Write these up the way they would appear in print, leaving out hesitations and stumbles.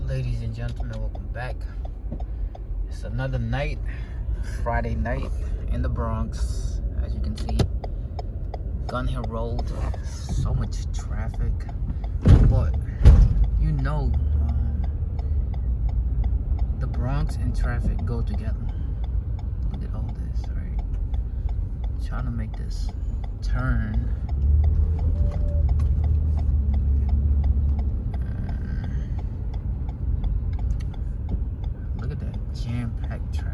Ladies and gentlemen, welcome back. It's another night, Friday night in the Bronx. As you can see, Gun Hill Road, so much traffic. But you know, the Bronx and traffic go together. Look at all this, right? Trying to make this turn. Look at that jam-packed traffic.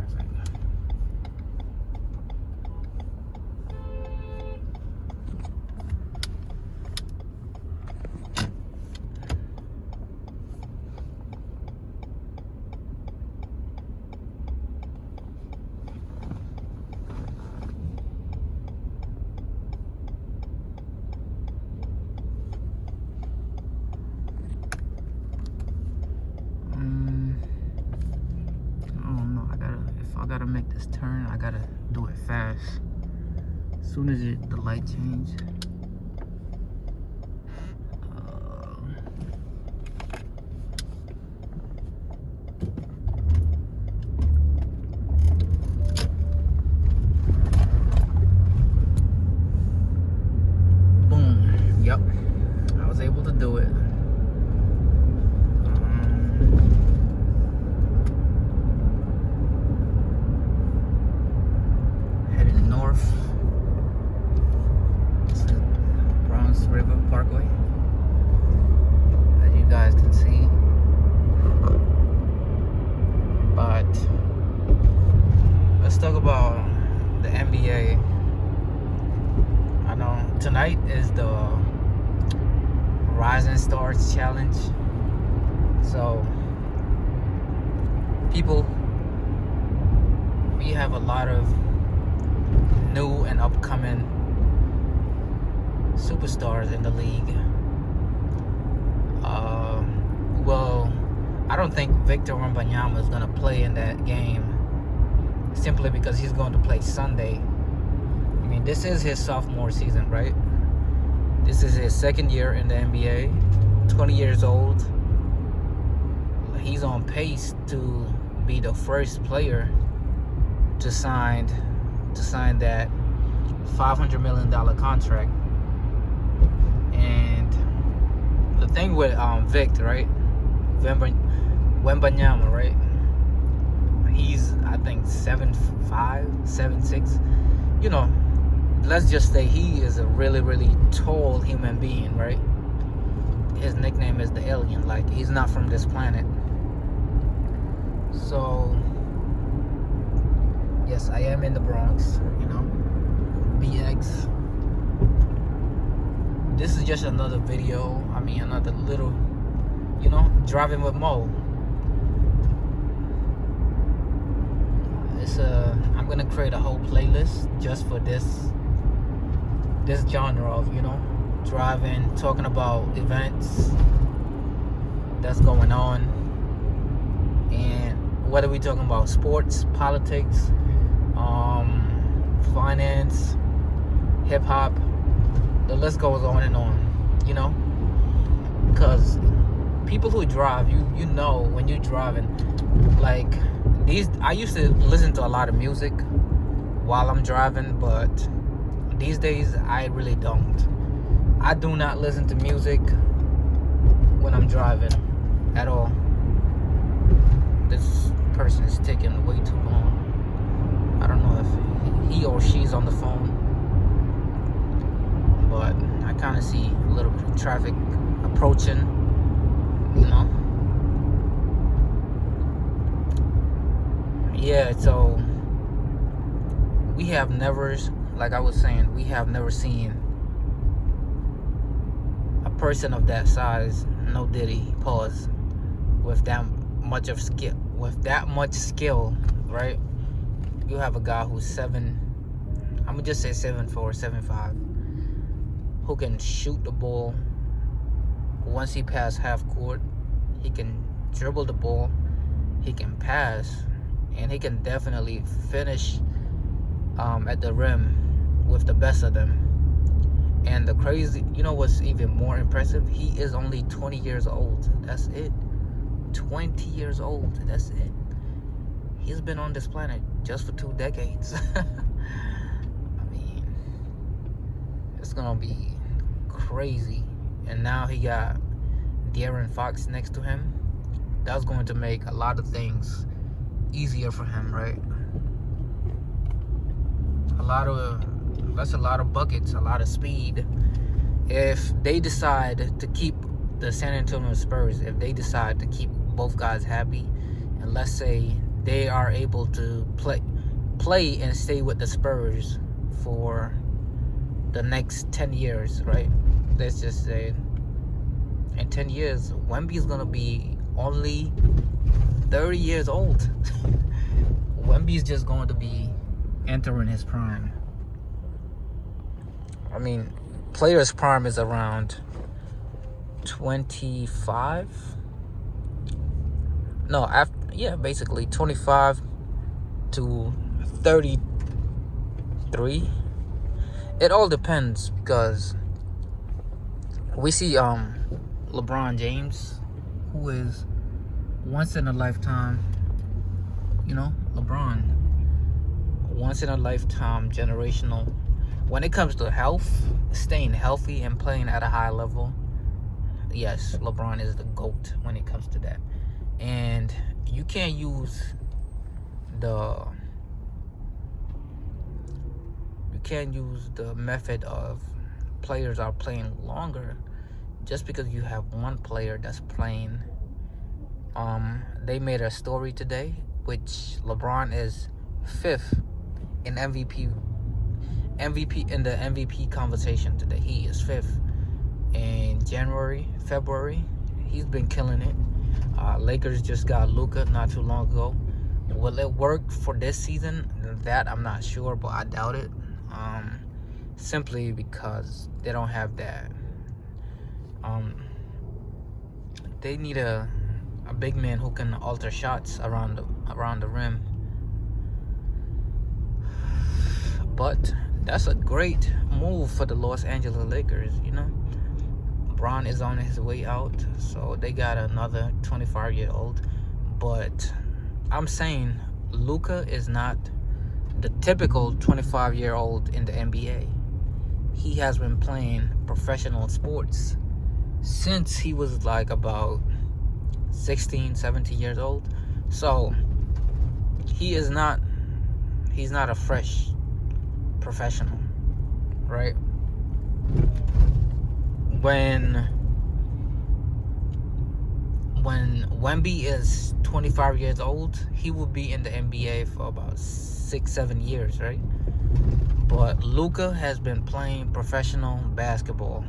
I gotta make this turn, I gotta do it fast. As soon as the light change. Boom. Yep. I was able to do it. North. This is Bronx River Parkway, as you guys can see. But let's talk about the NBA. I know tonight is the Rising Stars Challenge. So we have a lot of new and upcoming superstars in the league. Well, I don't think Victor Wembanyama is going to play in that game simply because he's going to play Sunday. I mean, this is his sophomore season, right? This is his second year in the NBA, 20 years old. He's on pace to be the first player to sign that $500 million contract. And the thing with Victor, right? Wembanyama, right? He's, I think, 7'5", 7'6". You know, let's just say he is a really, really tall human being, right? His nickname is the Alien. Like, he's not from this planet. So yes, I am in the Bronx, you know, BX. This is just another video. I mean, another little, you know, driving with Mo. I'm gonna create a whole playlist just for this genre of, you know, driving, talking about events that's going on. And whether we're talking about sports, politics, finance, hip-hop, the list goes on and on, you know, because people who drive, you know, when you're driving, like I used to listen to a lot of music while I'm driving, but these days I really don't. I do not listen to music when I'm driving at all. This person is taking way too long. I don't know if he or she's on the phone, but I kind of see a little bit of traffic approaching, you know. Yeah, so we have never, like I was saying, we have never seen a person of that size, no Diddy, pause, with that much skill, right? You have a guy who's I'm gonna just say 7'4", 7'5", who can shoot the ball. Once he passes half court, he can dribble the ball, he can pass, and he can definitely finish at the rim with the best of them. And the crazy, you know what's even more impressive? He is only 20 years old. That's it. 20 years old. That's it. He's been on this planet just for 2 decades. I mean, it's gonna be crazy. And now he got De'Aaron Fox next to him. That's going to make a lot of things easier for him, right? That's a lot of buckets, a lot of speed. If they decide to keep the San Antonio Spurs, if they decide to keep both guys happy, and let's say they are able to play and stay with the Spurs for the next 10 years, right? Let's just say in 10 years, Wemby's gonna be only 30 years old. Wemby's just going to be entering his prime. I mean, player's prime is around 25. No, basically 25 to 33. It all depends, because we see LeBron James, who is once in a lifetime, LeBron, once in a lifetime, generational. When it comes to health, staying healthy and playing at a high level, yes, LeBron is the GOAT when it comes to that. And you can't use the method of players are playing longer just because you have one player that's playing. They made a story today, which LeBron is 5th in MVP in the MVP conversation today. He is 5th. In February, he's been killing it. Lakers just got Luka not too long ago. Will it work for this season? That I'm not sure, but I doubt it. Simply because they don't have that. They need a big man who can alter shots around the rim. But that's a great move for the Los Angeles Lakers, LeBron is on his way out, so they got another 25-year-old. But I'm saying Luka is not the typical 25-year-old in the NBA. He has been playing professional sports since he was like about 16, 17 years old. So he's not a fresh professional, right? When Wemby is 25 years old, he will be in the NBA for about 6-7 years, right? But Luka has been playing professional basketball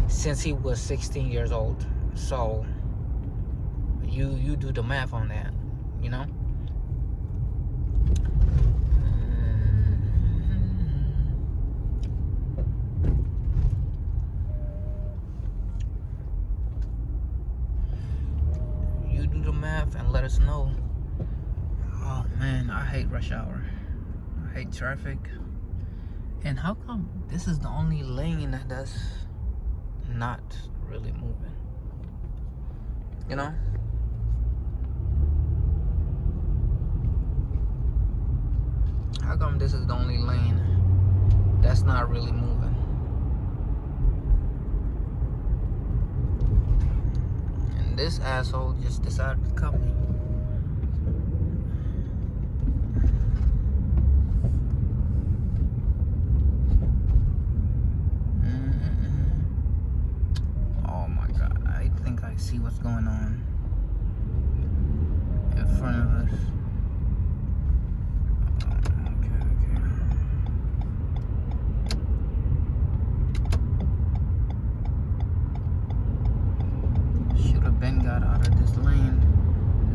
since he was 16 years old. So you do the math on that, You do the math and let us know. Oh man, I hate rush hour. I hate traffic. And how come this is the only lane that's not really moving? How come this is the only lane that's not really moving? And this asshole just decided to cut me. Oh my God, I think I see what's going on in front of us. Ben got out of this lane.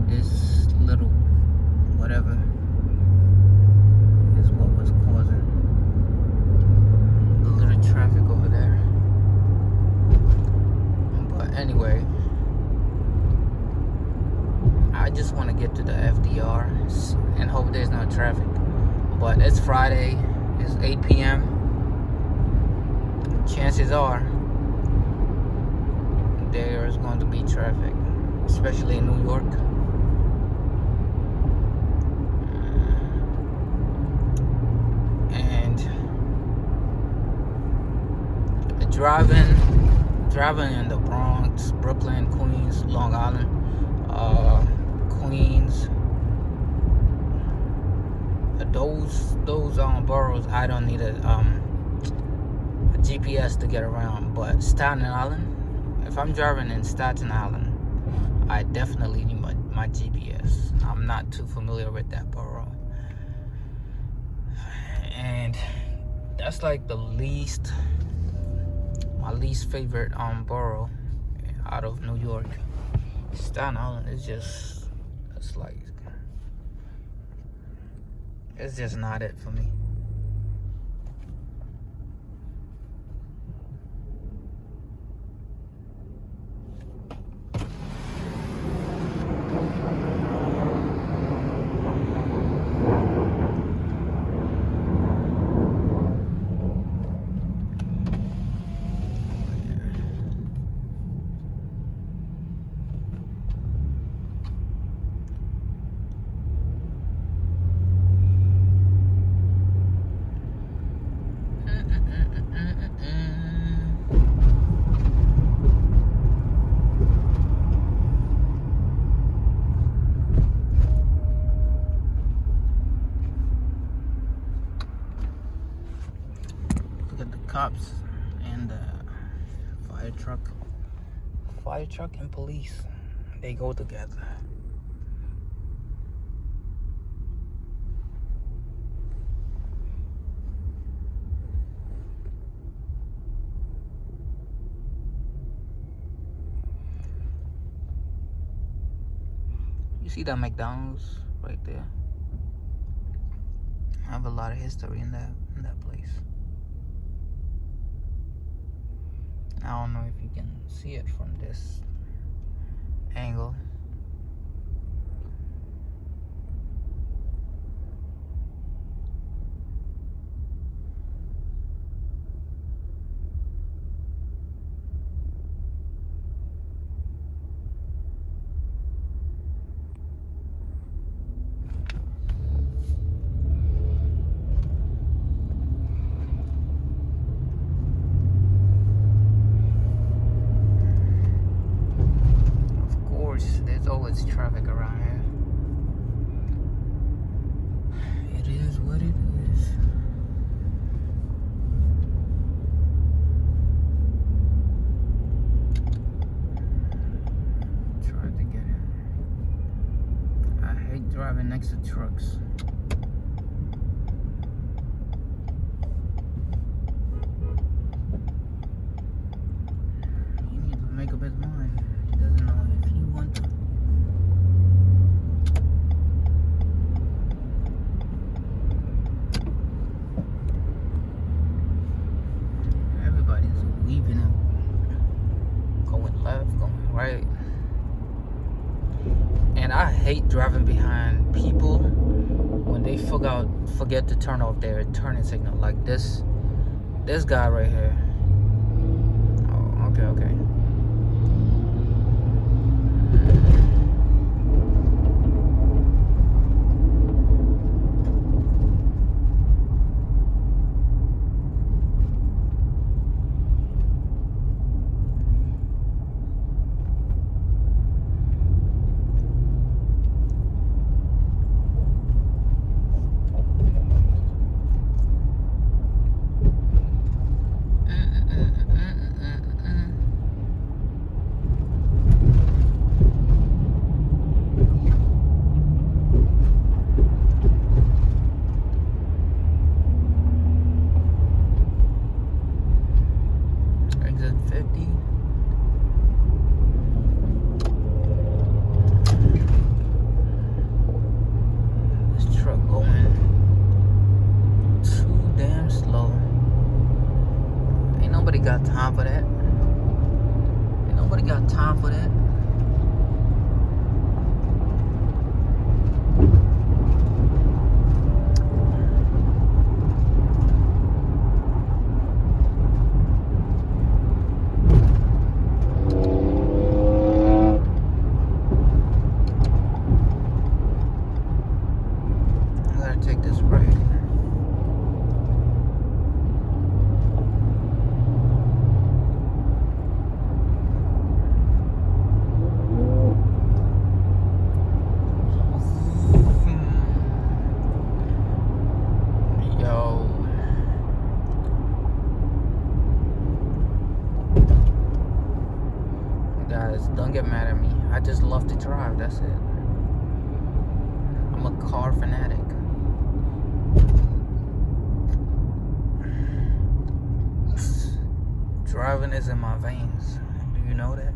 This little whatever is what was causing a little traffic over there. But anyway, I just want to get to the FDR and hope there's no traffic. But it's Friday, it's 8 p.m. Chances are there's going to be traffic. especially in New York. And driving in the Bronx, Brooklyn, Queens, Long Island, Queens, those boroughs, I don't need a GPS to get around. But Staten Island, if I'm driving in Staten Island, I definitely need my GPS. I'm not too familiar with that borough, and that's like my least favorite borough out of New York. Staten Island is just, it's just not it for me. Look at the cops and the fire truck and police, they go together. You see that McDonald's right there? I have a lot of history in that place. I don't know if you can see it from this angle. There's always traffic around here. It is what it is. Tried to get in. I hate driving next to trucks. He needs to make up his mind. He doesn't know if he wants to. Everybody's weaving up, going left, going right. And I hate driving behind people when they forget to turn off their turning signal. Like this guy right here. Oh, okay. because, don't get mad at me, I just love to drive. That's it. I'm a car fanatic. Driving is in my veins. Do you know that?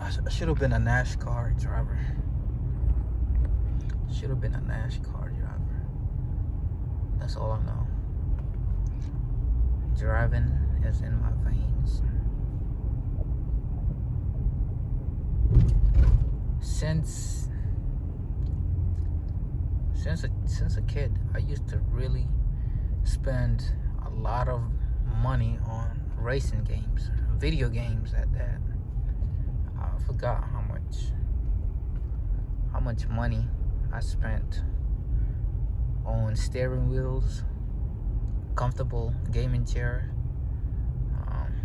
I should have been a NASCAR driver. Should have been a NASCAR driver. That's all I know. Driving is in my veins. Since a kid, I used to really spend a lot of money on racing games, video games at that. I forgot how much money I spent on steering wheels, comfortable gaming chair,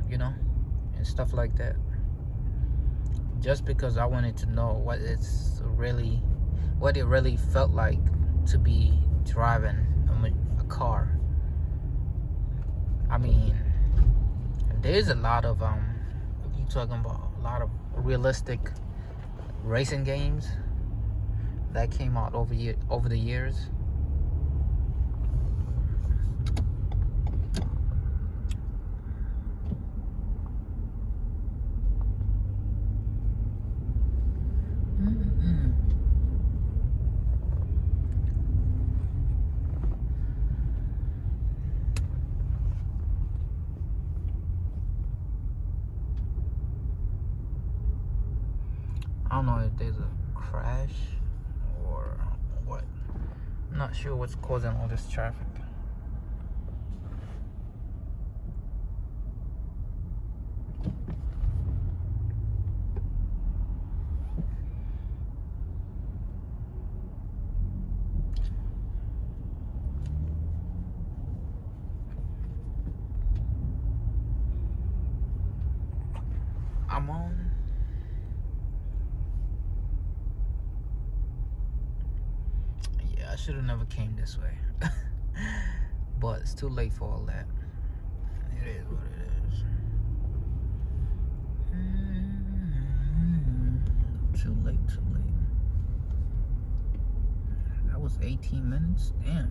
and stuff like that. Just because I wanted to know what it really felt like to be driving a car. I mean, there's a lot of you talking about a lot of realistic racing games that came out over the years. I don't know if there's a crash or what. I'm not sure what's causing all this traffic. I'm on. I should have never came this way. But it's too late for all that. It is what it is. Too late. That was 18 minutes? Damn.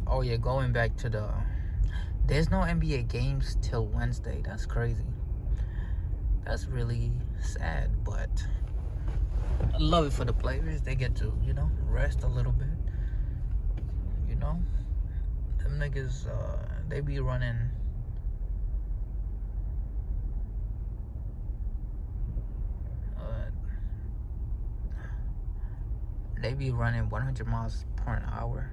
Oh yeah, going back to there's no NBA games till Wednesday. That's crazy. That's really sad, but I love it for the players. They get to, rest a little bit. Them niggas, they be running they be running 100 miles per hour.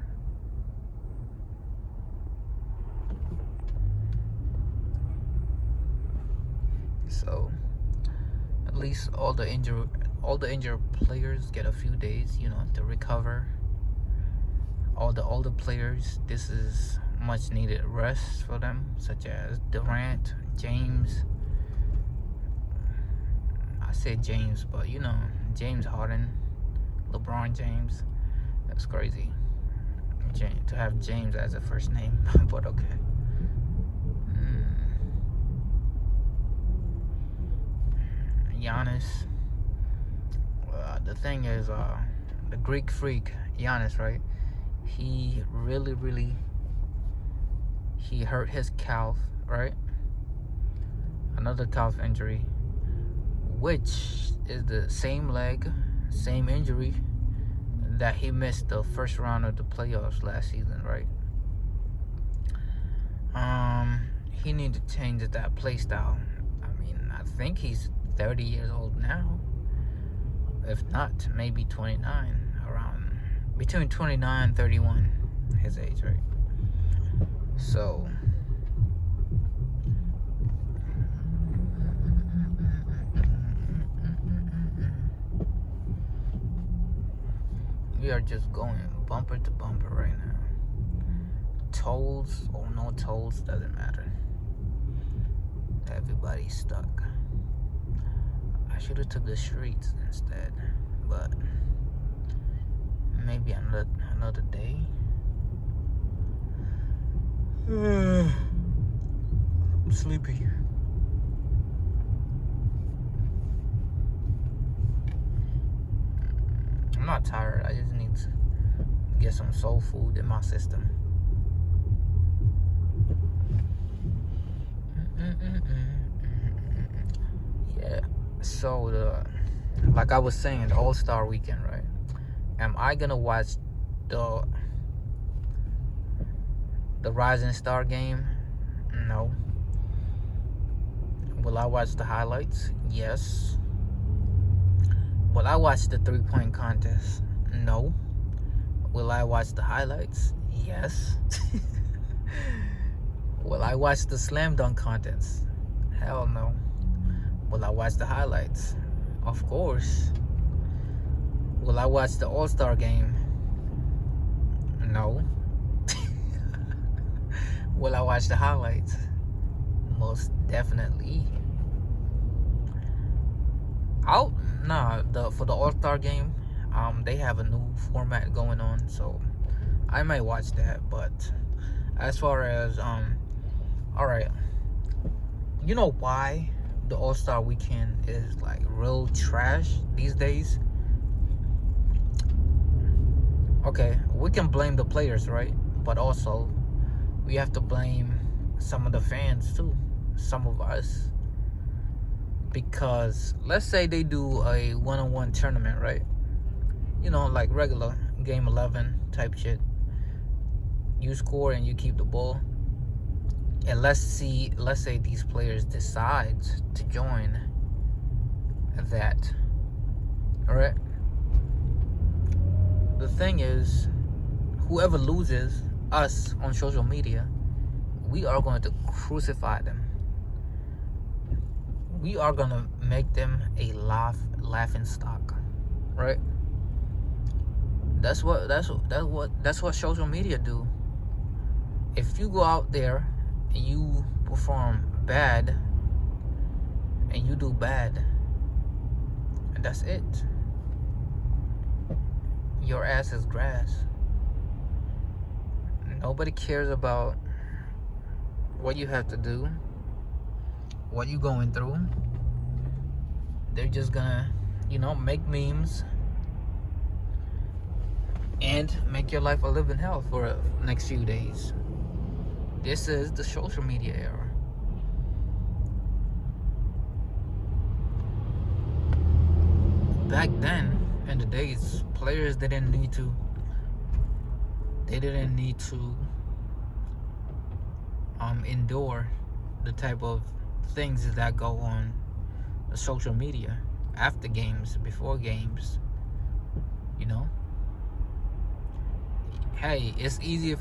So at least all the injured players get a few days, to recover. All the older players, this is much needed rest for them, such as Durant, James. I said James, but James Harden, LeBron James. That's crazy. To have James as a first name, but okay. Giannis. The thing is, the Greek freak, Giannis, right? He really he hurt his calf, right? Another calf injury, which is the same leg, same injury that he missed the first round of the playoffs last season, right? He need to change that play style. I mean, I think he's 30 years old now. If not, maybe 29, around between 29 and 31, his age, right? So we are just going bumper to bumper right now. tolls or no tolls, doesn't matter. Everybody's stuck. I should have took the streets instead, but maybe another day. I'm sleepy. I'm not tired. I just need to get some soul food in my system. Yeah. So like I was saying, the All-Star weekend, right? Am I gonna watch the Rising Star game? No. Will I watch the highlights? Yes. Will I watch the 3-point contest? No. Will I watch the highlights? Yes. Will I watch the slam dunk contest? Hell no. Will I watch the highlights? Of course. Will I watch the All-Star game? No. Will I watch the highlights? Most definitely. For the All-Star game, they have a new format going on, so I might watch that. But as far as all right, you know why the All-Star weekend is like real trash these days? Okay, we can blame the players, right? But also we have to blame some of the fans too, some of us. Because let's say they do a one-on-one tournament, right? You know, like regular game 11 type shit. You score and you keep the ball. And let's say these players decide to join that. All right. The thing is, whoever loses, us on social media, we are going to crucify them. We are gonna make them a laughing stock, right? That's what social media do. If you go out there and you perform bad and you do bad, and that's it. Your ass is grass. Nobody cares about what you have to do, what you going through. They're just gonna, make memes and make your life a living hell for the next few days. This is the social media era. Back then, in the days, players didn't need to endure the type of things that go on the social media after games, before games. Hey, it's easy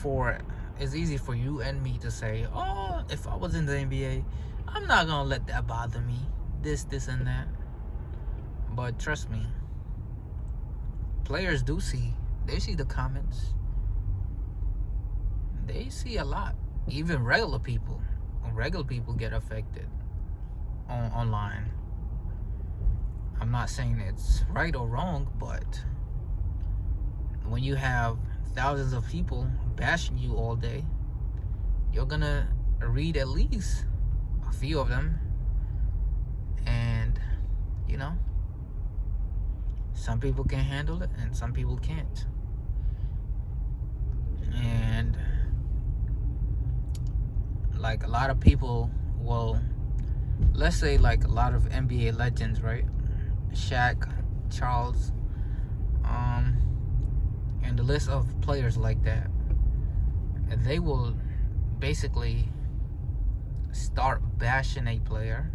for you and me to say, oh, if I was in the NBA, I'm not gonna let that bother me, this and that. But trust me, players do see the comments. They see a lot. Even regular people get affected online. I'm not saying it's right or wrong, but when you have thousands of people bashing you all day, you're gonna read at least a few of them. And some people can handle it and some people can't. And like a lot of people will, let's say like a lot of NBA legends, right? Shaq, Charles, and the list of players like that, they will basically start bashing a player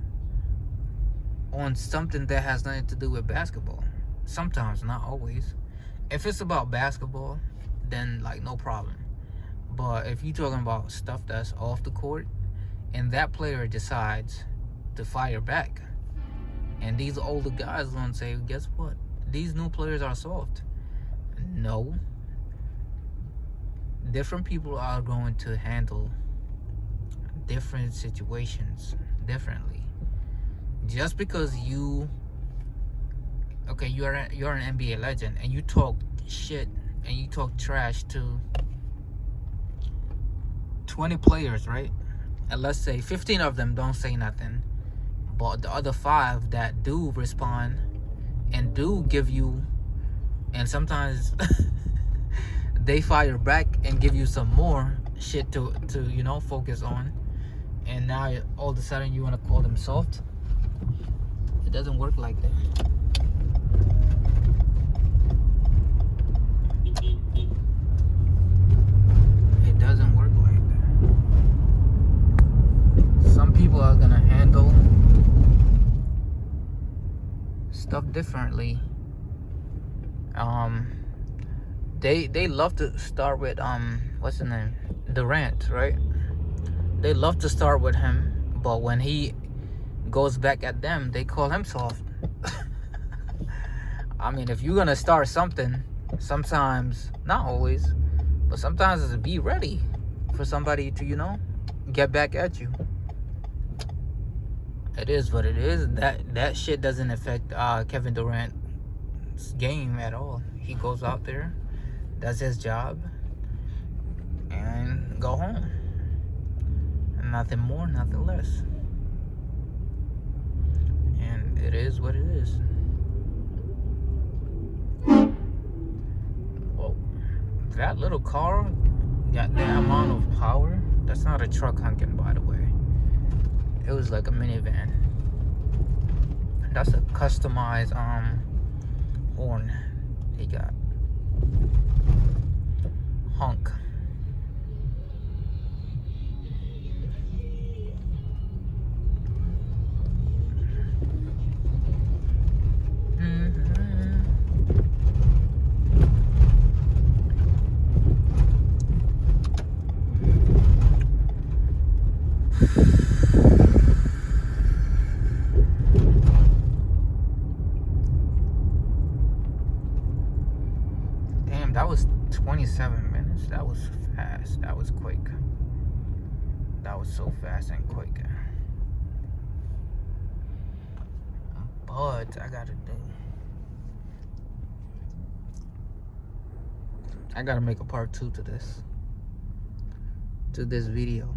on something that has nothing to do with basketball. Sometimes, not always. If it's about basketball, then like no problem. But if you're talking about stuff that's off the court and that player decides to fire back, and these older guys gonna say, guess what? These new players are soft. No. different people are going to handle different situations differently. Just because you're an NBA legend and you talk shit and you talk trash to 20 players, right? And let's say 15 of them don't say nothing, but the other 5 that do respond and do give you, and sometimes they fire back and give you some more shit to focus on, and now all of a sudden you want to call them soft. It doesn't work like that. It doesn't work like that. Some people are gonna handle stuff differently. They love to start with what's his name, Durant, right? They love to start with him, but when he goes back at them, they call him soft. I mean, if you're gonna start something, sometimes, not always, but sometimes it's be ready for somebody to get back at you. It is what it is. That shit doesn't affect Kevin Durant's game at all. He goes out there, does his job, and go home. And nothing more, nothing less. And it is what it is. Whoa. That little car got that amount of power. That's not a truck honking, by the way. It was like a minivan. That's a customized horn he got. Honk. Damn, that was 27 minutes. That was fast. That was quick. That was so fast and quick. But I gotta make a part 2 to this video.